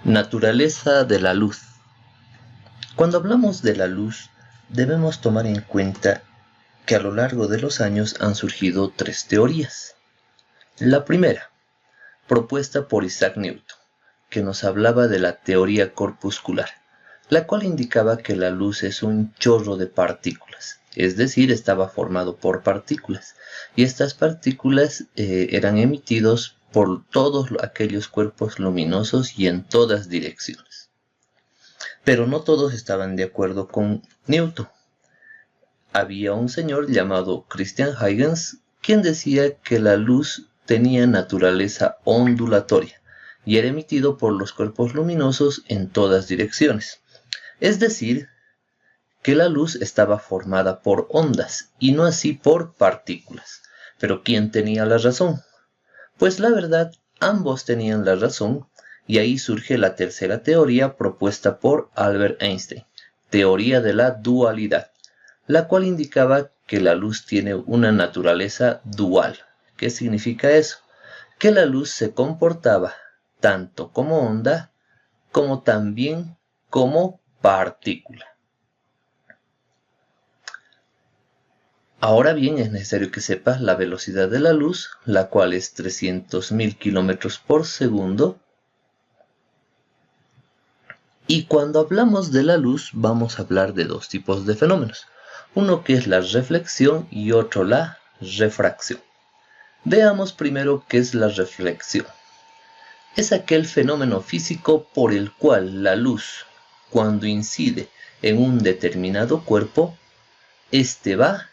Naturaleza de la luz. Cuando hablamos de la luz, debemos tomar en cuenta que a lo largo de los años han surgido tres teorías. La primera, propuesta por Isaac Newton, que nos hablaba de la teoría corpuscular, la cual indicaba que la luz es un chorro de partículas, es decir, estaba formado por partículas, y estas partículas eran emitidos por todos aquellos cuerpos luminosos y en todas direcciones. Pero no todos estaban de acuerdo con Newton. Había un señor llamado Christian Huygens, quien decía que la luz tenía naturaleza ondulatoria y era emitido por los cuerpos luminosos en todas direcciones. Es decir, que la luz estaba formada por ondas y no así por partículas. Pero ¿quién tenía la razón? Pues la verdad, ambos tenían la razón, y ahí surge la tercera teoría propuesta por Albert Einstein, teoría de la dualidad, la cual indicaba que la luz tiene una naturaleza dual. ¿Qué significa eso? Que la luz se comportaba tanto como onda, como también como partícula. Ahora bien, es necesario que sepas la velocidad de la luz, la cual es 300.000 kilómetros por segundo. Y cuando hablamos de la luz, vamos a hablar de dos tipos de fenómenos. Uno que es la reflexión y otro la refracción. Veamos primero qué es la reflexión. Es aquel fenómeno físico por el cual la luz, cuando incide en un determinado cuerpo, este va a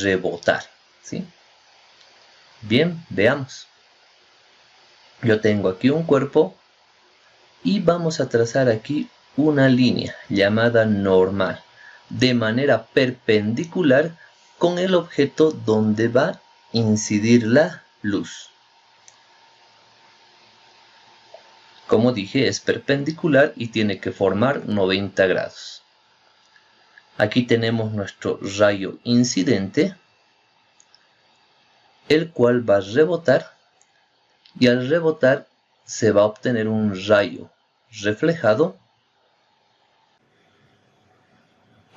rebotar, ¿sí? Bien, veamos. Yo tengo aquí un cuerpo y vamos a trazar aquí una línea llamada normal, de manera perpendicular con el objeto donde va a incidir la luz. Como dije, es perpendicular y tiene que formar 90 grados. Aquí tenemos nuestro rayo incidente, el cual va a rebotar, y al rebotar se va a obtener un rayo reflejado.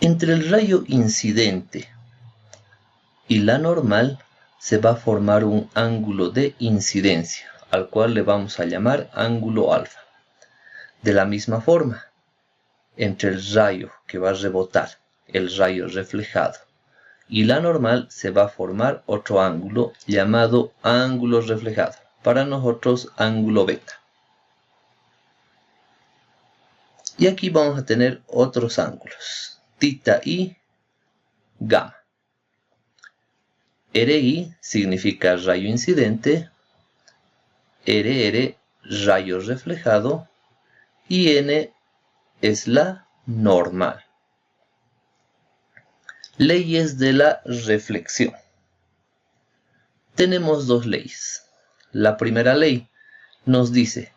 Entre el rayo incidente y la normal se va a formar un ángulo de incidencia, al cual le vamos a llamar ángulo alfa. De la misma forma, entre el rayo que va a rebotar, el rayo reflejado, y la normal se va a formar otro ángulo llamado ángulo reflejado, para nosotros ángulo beta. Y aquí vamos a tener otros ángulos, tita y gamma. RI significa rayo incidente, RR rayo reflejado y N es la normal. Leyes de la reflexión. Tenemos dos leyes. La primera ley nos dice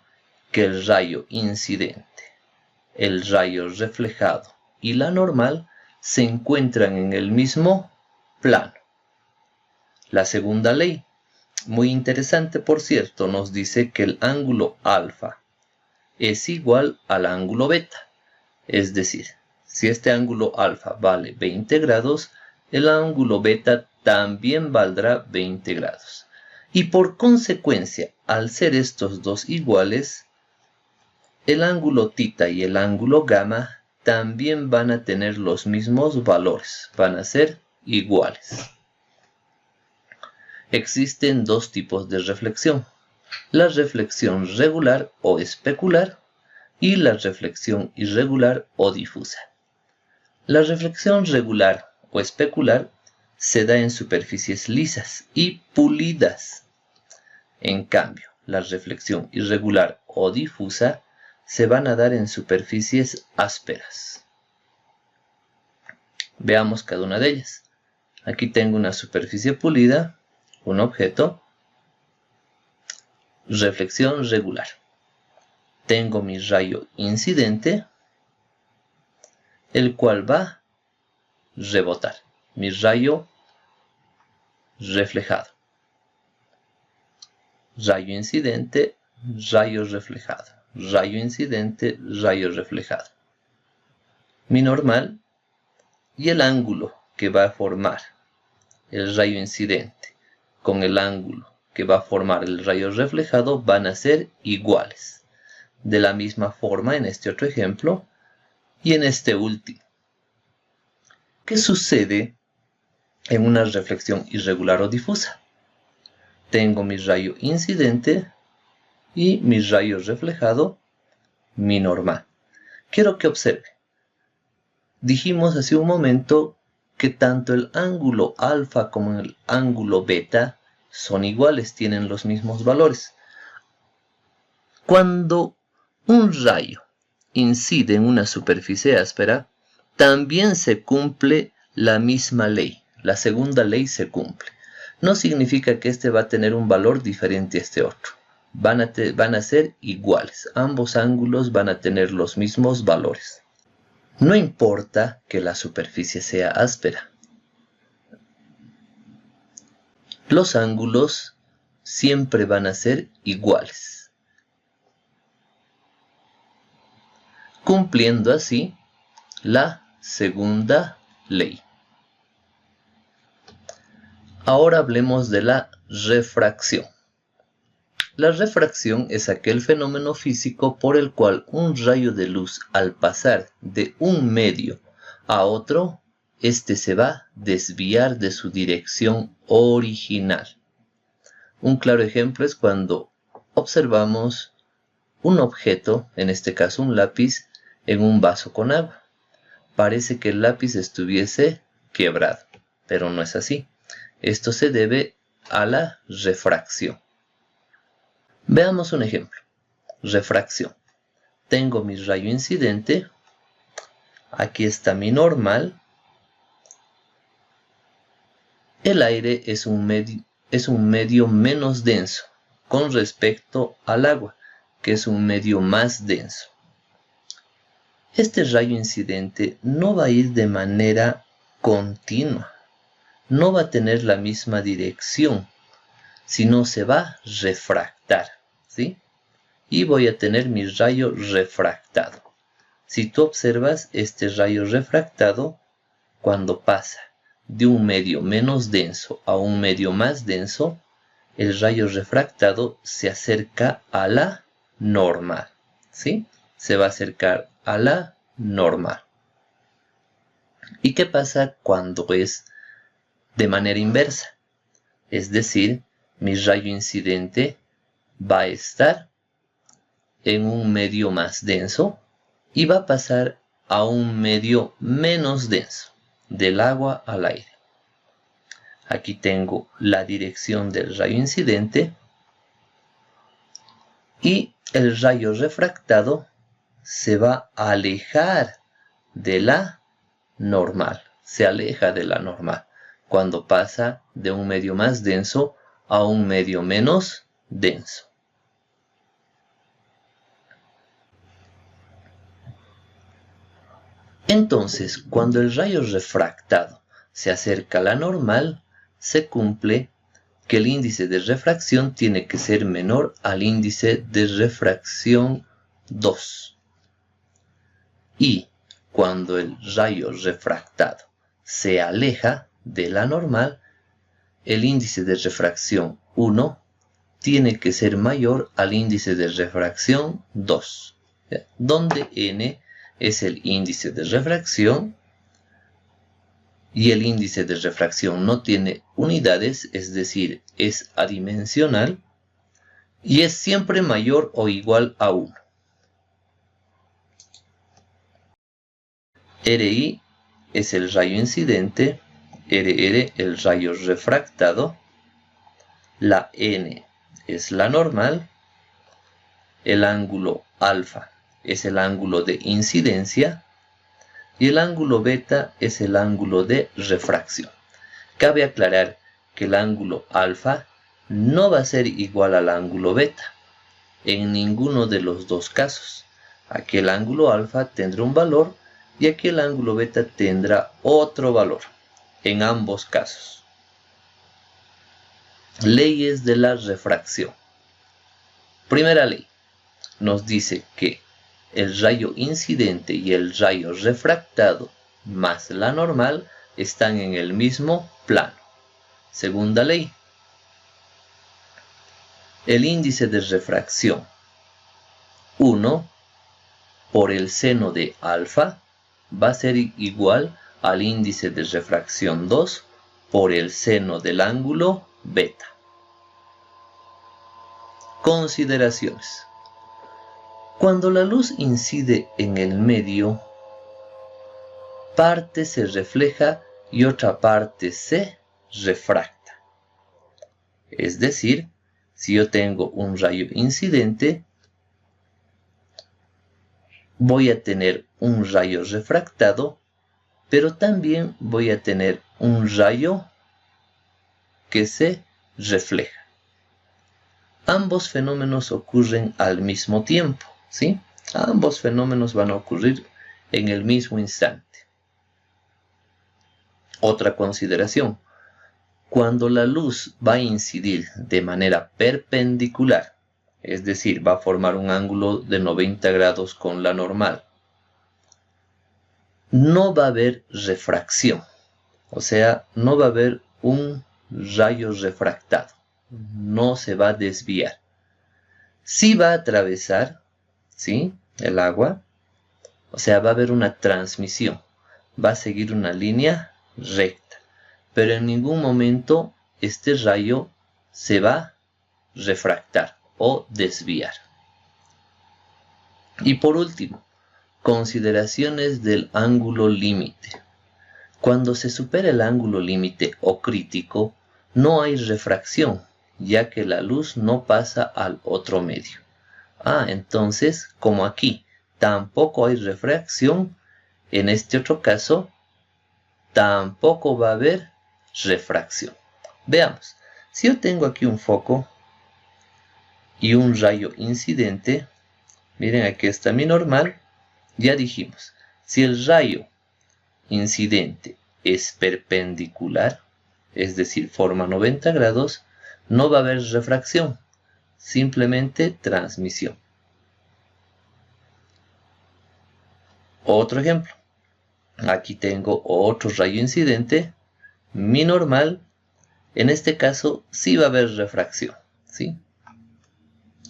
que el rayo incidente, el rayo reflejado y la normal se encuentran en el mismo plano. La segunda ley, muy interesante por cierto, nos dice que el ángulo alfa es igual al ángulo beta. Es decir, si este ángulo alfa vale 20 grados, el ángulo beta también valdrá 20 grados. Y por consecuencia, al ser estos dos iguales, el ángulo tita y el ángulo gamma también van a tener los mismos valores, van a ser iguales. Existen dos tipos de reflexión, la reflexión regular o especular y la reflexión irregular o difusa. La reflexión regular o especular se da en superficies lisas y pulidas. En cambio, la reflexión irregular o difusa se van a dar en superficies ásperas. Veamos cada una de ellas. Aquí tengo una superficie pulida, un objeto, reflexión regular. Tengo mi rayo incidente, el cual va a rebotar. Mi rayo reflejado. Rayo incidente, rayo reflejado. rayo incidente, rayo reflejado. Mi normal y el ángulo que va a formar el rayo incidente con el ángulo que va a formar el rayo reflejado van a ser iguales. De la misma forma en este otro ejemplo y en este último. ¿Qué sucede en una reflexión irregular o difusa? Tengo mi rayo incidente y mi rayo reflejado, mi normal. Quiero que observe. Dijimos hace un momento que tanto el ángulo alfa como el ángulo beta son iguales, tienen los mismos valores. Cuando un rayo incide en una superficie áspera, también se cumple la misma ley. La segunda ley se cumple. No significa que este va a tener un valor diferente a este otro. Van a ser iguales. Ambos ángulos van a tener los mismos valores. No importa que la superficie sea áspera. Los ángulos siempre van a ser iguales, cumpliendo así la segunda ley. Ahora hablemos de la refracción. La refracción es aquel fenómeno físico por el cual un rayo de luz al pasar de un medio a otro, este se va a desviar de su dirección original. Un claro ejemplo es cuando observamos un objeto, en este caso un lápiz, en un vaso con agua. Parece que el lápiz estuviese quebrado, pero no es así. Esto se debe a la refracción. Veamos un ejemplo. Refracción. Tengo mi rayo incidente. Aquí está mi normal. El aire es un medio menos denso con respecto al agua, que es un medio más denso. Este rayo incidente no va a ir de manera continua. No va a tener la misma dirección, sino se va a refractar, ¿sí? Y voy a tener mi rayo refractado. Si tú observas este rayo refractado, cuando pasa de un medio menos denso a un medio más denso, el rayo refractado se acerca a la normal, ¿sí? Se va a acercar a la normal. ¿Y qué pasa cuando es de manera inversa? Es decir, mi rayo incidente va a estar en un medio más denso y va a pasar a un medio menos denso, del agua al aire. Aquí tengo la dirección del rayo incidente y el rayo refractado se va a alejar de la normal, se aleja de la normal cuando pasa de un medio más denso a un medio menos denso. Entonces, cuando el rayo refractado se acerca a la normal, se cumple que el índice de refracción tiene que ser menor al índice de refracción 2. Y cuando el rayo refractado se aleja de la normal, el índice de refracción 1 tiene que ser mayor al índice de refracción 2, donde n es el índice de refracción y el índice de refracción no tiene unidades, es decir, es adimensional y es siempre mayor o igual a 1. RI es el rayo incidente, RR el rayo refractado, la N es la normal, el ángulo alfa es el ángulo de incidencia y el ángulo beta es el ángulo de refracción. Cabe aclarar que el ángulo alfa no va a ser igual al ángulo beta en ninguno de los dos casos. Aquí el ángulo alfa tendrá un valor y aquí el ángulo beta tendrá otro valor en ambos casos. Leyes de la refracción. Primera ley. nos dice que el rayo incidente y el rayo refractado más la normal están en el mismo plano. Segunda ley. El índice de refracción 1 por el seno de alfa va a ser igual al índice de refracción 2 por el seno del ángulo beta. Consideraciones. Cuando la luz incide en el medio, parte se refleja y otra parte se refracta. Es decir, si yo tengo un rayo incidente, voy a tener un rayo refractado, pero también voy a tener un rayo que se refleja. Ambos fenómenos ocurren al mismo tiempo, ¿sí? Ambos fenómenos van a ocurrir en el mismo instante. Otra consideración. Cuando la luz va a incidir de manera perpendicular, es decir, va a formar un ángulo de 90 grados con la normal, no va a haber refracción, o sea, no va a haber un rayo refractado, no se va a desviar. Sí va a atravesar, ¿sí?, el agua, o sea, va a haber una transmisión, va a seguir una línea recta, pero en ningún momento este rayo se va a refractar o desviar. Y por último, consideraciones del ángulo límite. Cuando se supera el ángulo límite o crítico, no hay refracción, ya que la luz no pasa al otro medio. Entonces, como aquí tampoco hay refracción, en este otro caso, tampoco va a haber refracción. Veamos, si yo tengo aquí un foco y un rayo incidente, miren, aquí está mi normal. Ya dijimos, si el rayo incidente es perpendicular, es decir, forma 90 grados, no va a haber refracción, simplemente transmisión. Otro ejemplo, aquí tengo otro rayo incidente, mi normal, en este caso sí va a haber refracción, ¿sí?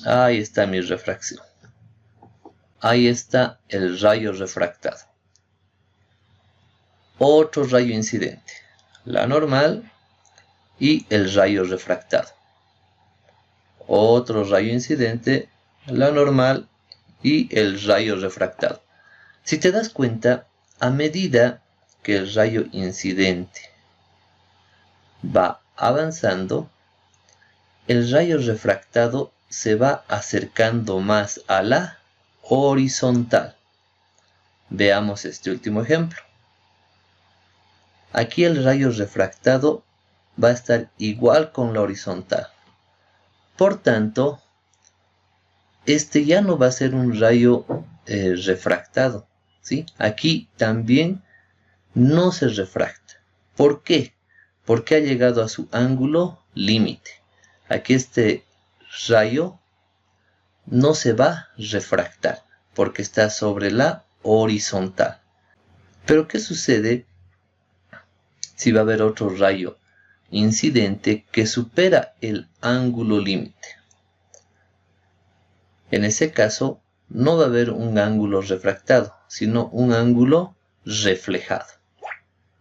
Ahí está mi refracción. Ahí está el rayo refractado. Otro rayo incidente, la normal y el rayo refractado. Otro rayo incidente, la normal y el rayo refractado. Si te das cuenta, a medida que el rayo incidente va avanzando, el rayo refractado se va acercando más a la horizontal. Veamos este último ejemplo. Aquí el rayo refractado va a estar igual con la horizontal. Por tanto, este ya no va a ser un rayo refractado, ¿sí? Aquí también no se refracta. ¿Por qué? Porque ha llegado a su ángulo límite. Aquí este rayo no se va a refractar porque está sobre la horizontal. Pero ¿qué sucede si va a haber otro rayo incidente que supera el ángulo límite? En ese caso no va a haber un ángulo refractado, sino un ángulo reflejado.